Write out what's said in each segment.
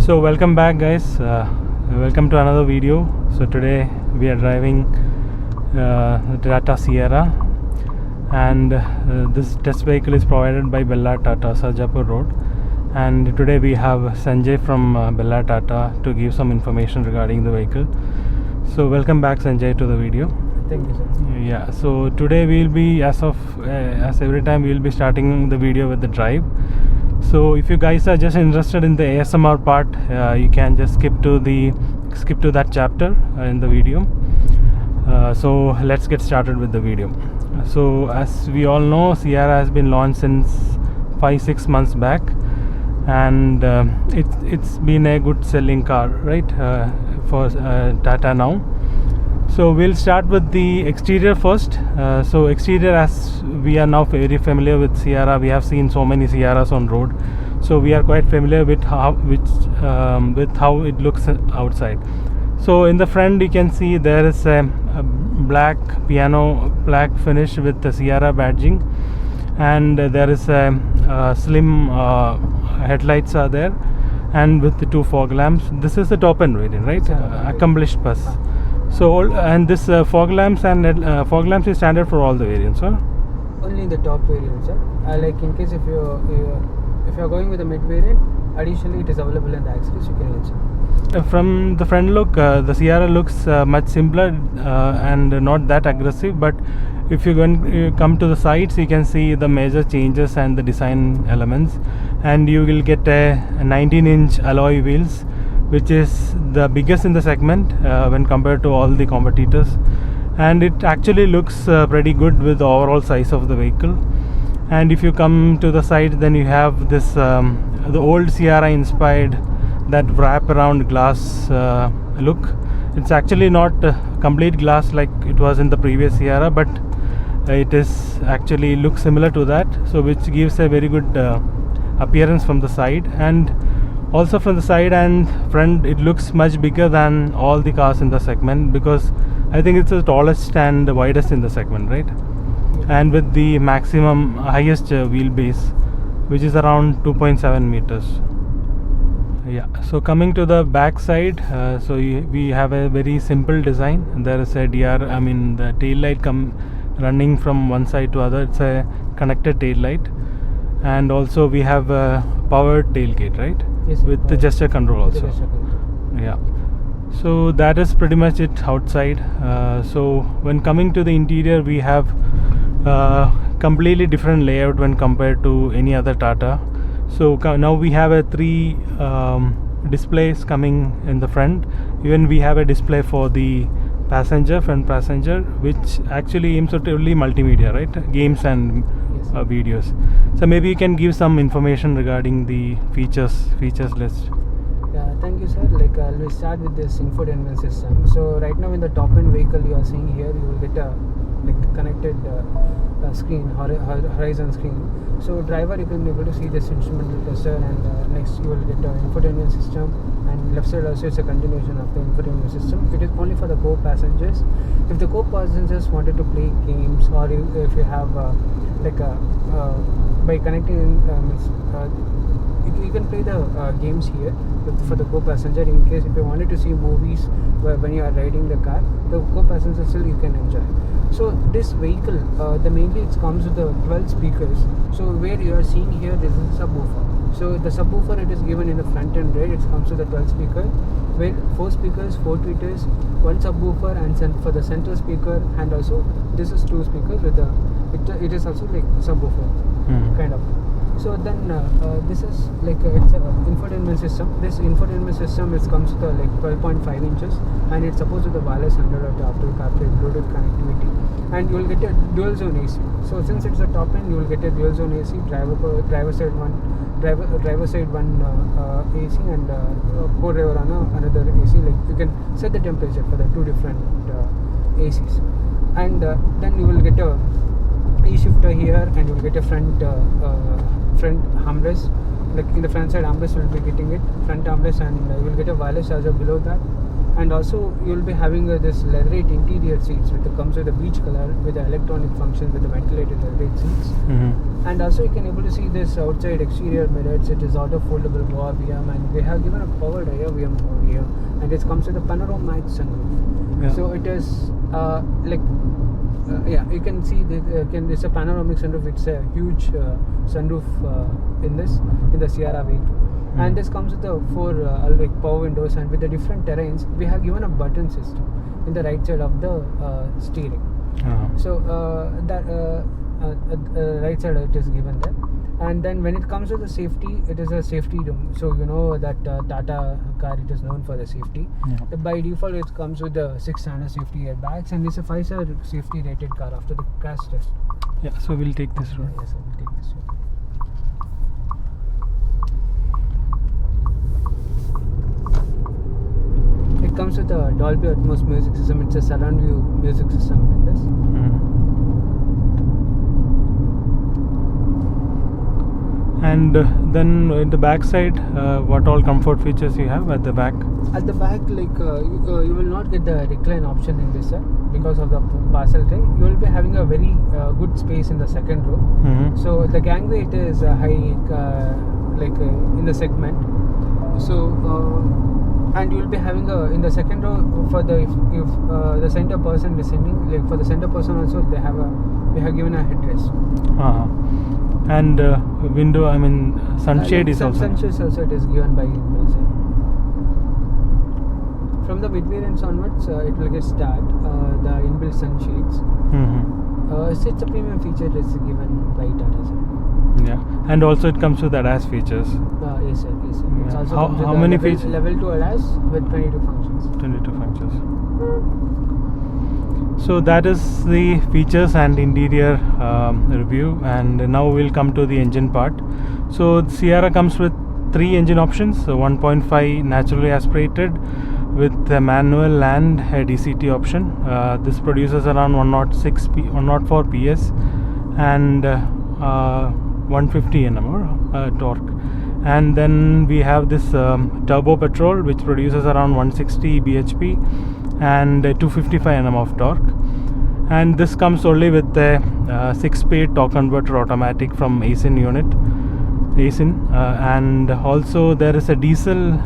So welcome back guys, welcome to another video. So today we are driving the Tata Sierra, and this test vehicle is provided by Bella Tata, Sarjapur Road. And today we have Sanjay from Bella Tata to give some information regarding the vehicle. So welcome back Sanjay to the video. Thank you, sir. Yeah, so today we will be, as every time, we will be starting the video with the drive. So if you guys are just interested in the ASMR part, you can just skip to that chapter in the video. So let's get started with the video. So as we all know, Sierra has been launched since 5-6 months back, and it's been a good selling car, right, for Tata now. So we'll start with the exterior first. So exterior, as we are now very familiar with Sierra, we have seen so many Sierras on road, so we are quite familiar with how it looks outside. So in the front you can see there is a black black finish with the Sierra badging, and there is a slim headlights are there, and with the 2 fog lamps. This is the top end variant, right? Accomplished Plus. So and this fog lamps is standard for all the variants, huh? Only the top variant, sir. Like in case if you're going with the mid variant, additionally it is available in the accessories. You can use. From the front look, the Sierra looks much simpler and not that aggressive. But if you come to the sides, you can see the major changes and the design elements, and you will get a 19-inch alloy wheels, which is the biggest in the segment when compared to all the competitors, and it actually looks pretty good with the overall size of the vehicle. And if you come to the side, then you have this the old Sierra inspired that wrap around glass look. It's actually not complete glass like it was in the previous Sierra, but it is actually looks similar to that, so which gives a very good appearance from the side. And also from the side and front, it looks much bigger than all the cars in the segment, because I think it's the tallest and widest in the segment, right? And with the maximum highest wheelbase, which is around 2.7 meters. Yeah, so coming to the back side, so we have a very simple design. There is a the tail light running from one side to other. It's a connected tail light, and also we have a powered tailgate, right? Yes, with the gesture control also. Yeah, so that is pretty much it outside. So when coming to the interior, we have completely different layout when compared to any other Tata. So now we have a 3 displays coming in the front. Even we have a display for the front passenger, which actually aims at only multimedia, right? Games and videos. So maybe you can give some information regarding the features list. Yeah, thank you, sir. Like we'll start with this infotainment system. So right now in the top end vehicle you are seeing here, you will get a connected screen, horizon screen. So driver, you can be able to see this instrumental cluster, and next you will get an infotainment system, and left side also is a continuation of the infotainment system. It is only for the co-passengers. If the co-passengers wanted to play games, or if you have by connecting you can play the games here for the co-passenger. In case if you wanted to see movies when you are riding the car, the co-passenger still you can enjoy. So this vehicle, mainly it comes with the 12 speakers. So where you are seeing here, this is a subwoofer. So the subwoofer, it is given in the front and rear. It comes with the 12 speaker, where 4 speakers, 4 tweeters, 1 subwoofer, and for the central speaker, and also this is 2 speakers with the it is also like subwoofer kind of. So then this is like it's an infotainment system. This infotainment system comes with like 12.5 inches, and it's supposed with the wireless Android or Apple CarPlay Bluetooth connectivity, and you will get a dual zone AC. So since it's a top end, you will get a dual zone AC, driver side one AC, and co-driver on another AC. Like you can set the temperature for the 2 different ACs, and then you will get a e-shifter here, and you will get a front armrest. Like in the front side armrest, you will be getting it front armrest, and you will get a wireless charger below that, and also you'll be having this leatherette interior seats comes with a beige color with the electronic functions with the ventilated leatherette seats. And also you can able to see this outside exterior mirrors. It is auto foldable ORVM, and they have given a powered rear VM over here, and it comes with a panoramic sunroof. So it is you can see it's a panoramic sunroof. It's a huge sunroof in the Sierra V2. And this comes with the 4 power windows, and with the different terrains we have given a button system in the right side of the steering. So that right side it is given there. And then when it comes to the safety, it is a safety room. So you know that Tata car, it is known for the safety. By default it comes with the 6 standard safety airbags, and it's a 5-star safety rated car after the crash test. So we'll take this road. Yes, I will take this road. It comes with a Dolby Atmos music system. It's a surround view music system in this. And then in the back side, what all comfort features you have at the back? At the back, you will not get the recline option in this, because of the parcel tray. You will be having a very good space in the second row. So the gangway, it is high, in the segment. So and you will be having in the second row for the if the center person descending, for the center person also they have given a headrest. And window, sunshade is also. Sunshade also it is given by Wilson. From the mid variants onwards, it will get start the inbuilt sunshades. It's a premium feature. It's given by Tata, sir. And also it comes with ADAS features. Yes, sir. It's also how many features? Level 2 ADAS with 22 functions. 22 functions. So that is the features and interior review, and now we'll come to the engine part. So Sierra comes with 3 engine options. So 1.5 naturally aspirated with a manual and a DCT option. This produces around 104 PS and 150 Nm torque. And then we have this turbo petrol, which produces around 160 bhp and 255 Nm of torque. And this comes only with a 6-speed torque converter automatic from ASIN unit. And also there is a diesel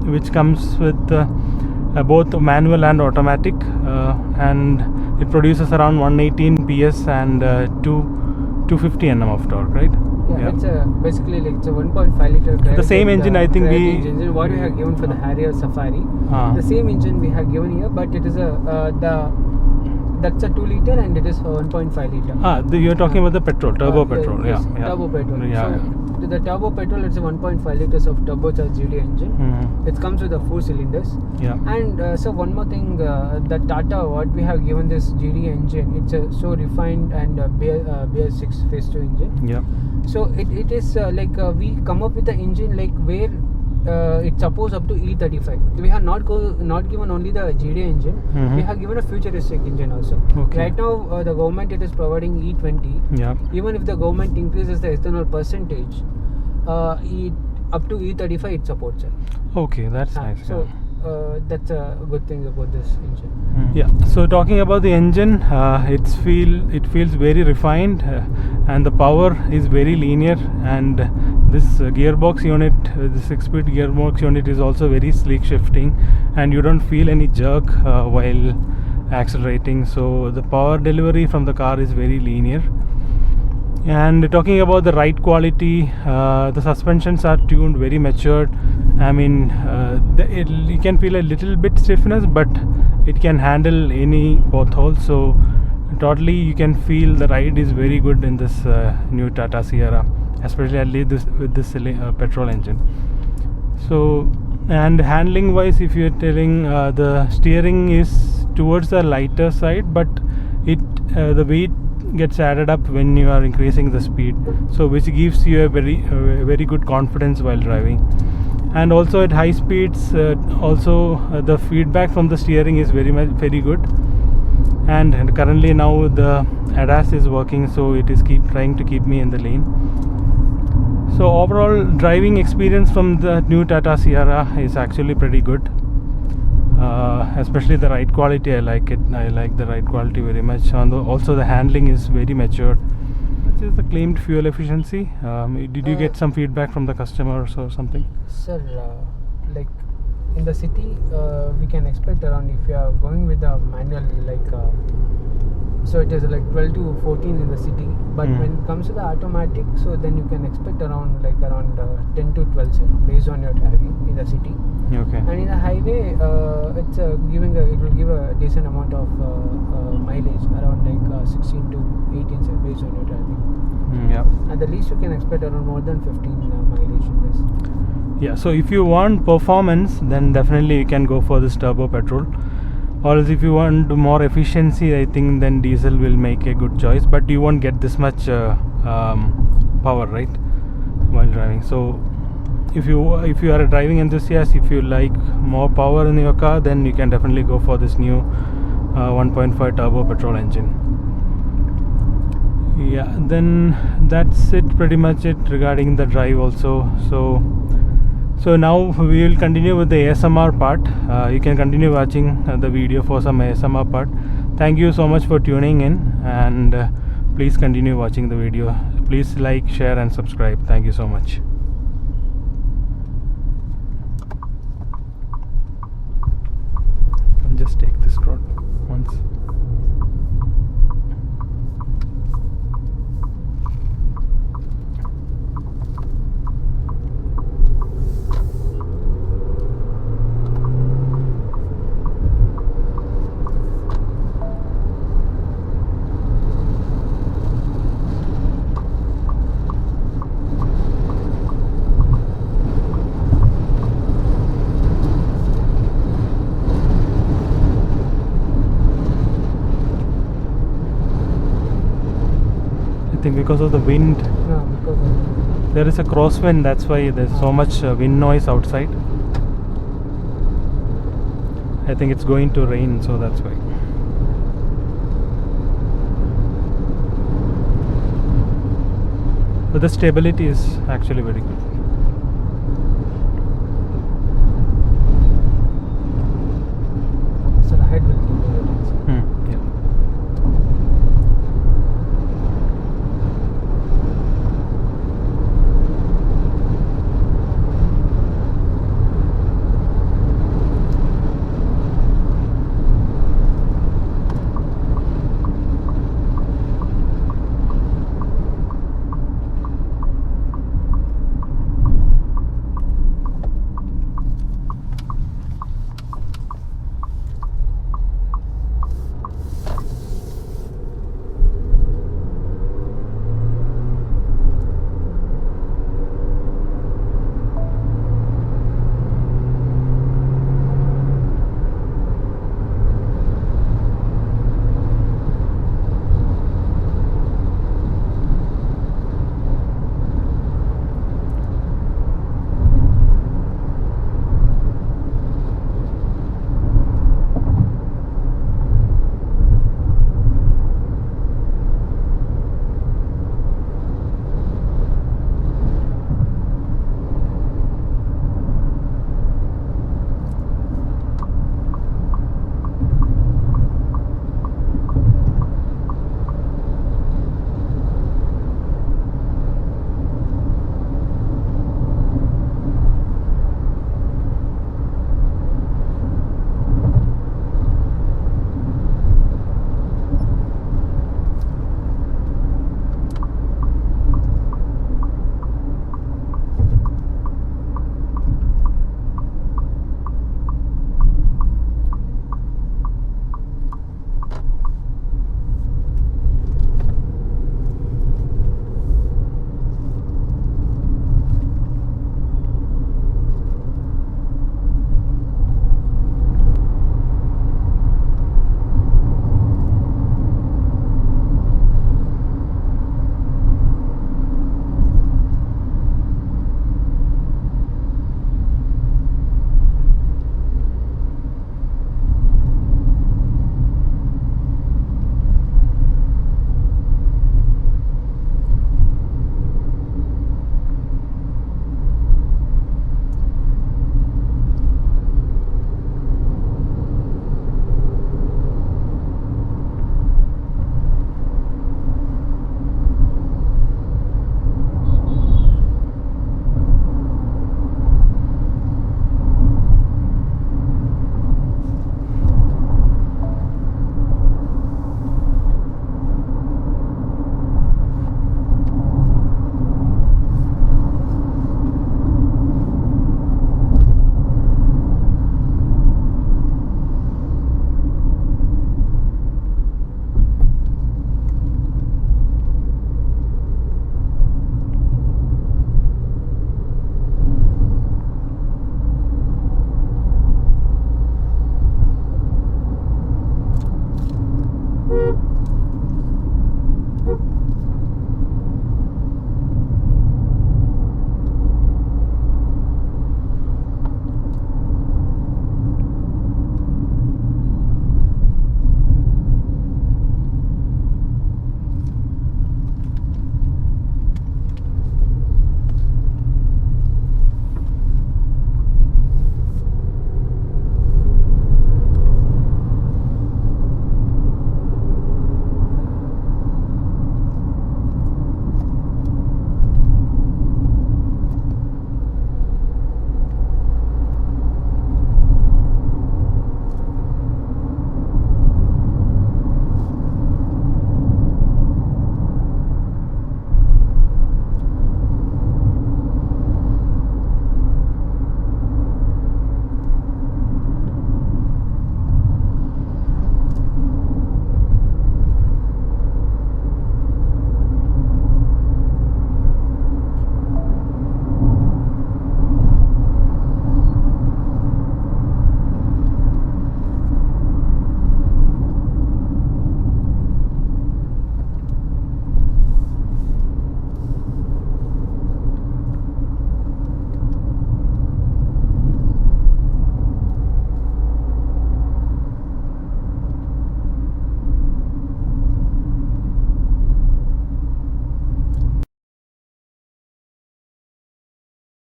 which comes with both manual and automatic, and it produces around 118 PS and 250 Nm of torque, right? It's basically it's a 1.5 liter. The same engine, I think engine what we have given for the Harrier Safari. The same engine we have given here, but it is that's a 2 liter and it is 1.5 liter. You're talking about the petrol, turbo petrol. Yes, turbo petrol. So the turbo petrol, it's a 1.5 liters of turbocharged GD engine. It comes with 4 cylinders. And so one more thing, the Tata, what we have given this GD engine, it's a so refined and BS6 phase 2 engine. So it is we come up with the engine where it's supposed up to E35. We have not given only the GD engine. We have given a futuristic engine also. Right now the government it is providing E20. Even if the government increases the ethanol percentage, up to E35 it supports it. That's nice. So that's a good thing about this engine. So talking about the engine, it feels very refined, and the power is very linear, and this gearbox unit, the 6-speed gearbox unit is also very sleek shifting, and you don't feel any jerk while accelerating. So the power delivery from the car is very linear. And talking about the ride quality, the suspensions are tuned very matured. You can feel a little bit stiffness, but it can handle any pothole. So totally you can feel the ride is very good in this new Tata Sierra, especially with this petrol engine. So, and handling wise, if you're telling, the steering is towards the lighter side, but the weight gets added up when you are increasing the speed, so which gives you a very good confidence while driving. And also at high speeds, the feedback from the steering is very good. And currently now the ADAS is working, so it is trying to keep me in the lane. So overall driving experience from the new Tata Sierra is actually pretty good. especially the ride quality. I like it. I like the ride quality very much. Also the handling is very matured. What is the claimed fuel efficiency? Did you get some feedback from the customers or something? Sir, like in the city, we can expect around, if you are going with a manual, like so it is like 12 to 14 in the city, but when it comes to the automatic, so then you can expect around 10 to 12, sir, based on your driving in the city. Okay. And in the highway, it's it will give a decent amount of mileage, around 16 to 18, sir, based on your driving. Yeah. And the least you can expect around more than 15 mileage in this. Yeah, so if you want performance, then definitely you can go for this turbo petrol. Or else if you want more efficiency, I think then diesel will make a good choice. But you won't get this much power, right, while driving. So if you are a driving enthusiast, if you like more power in your car, then you can definitely go for this new 1.5 turbo petrol engine. Yeah, then that's it, pretty much it regarding the drive also. So now we will continue with the ASMR part. You can continue watching the video for some ASMR part. Thank you so much for tuning in, and please continue watching the video. Please like, share and subscribe. Thank you so much. I'll just take this road once. I think because of the wind, No, because there is a crosswind, that's why there's so much wind noise outside. I think it's going to rain, so that's why. But the stability is actually very good.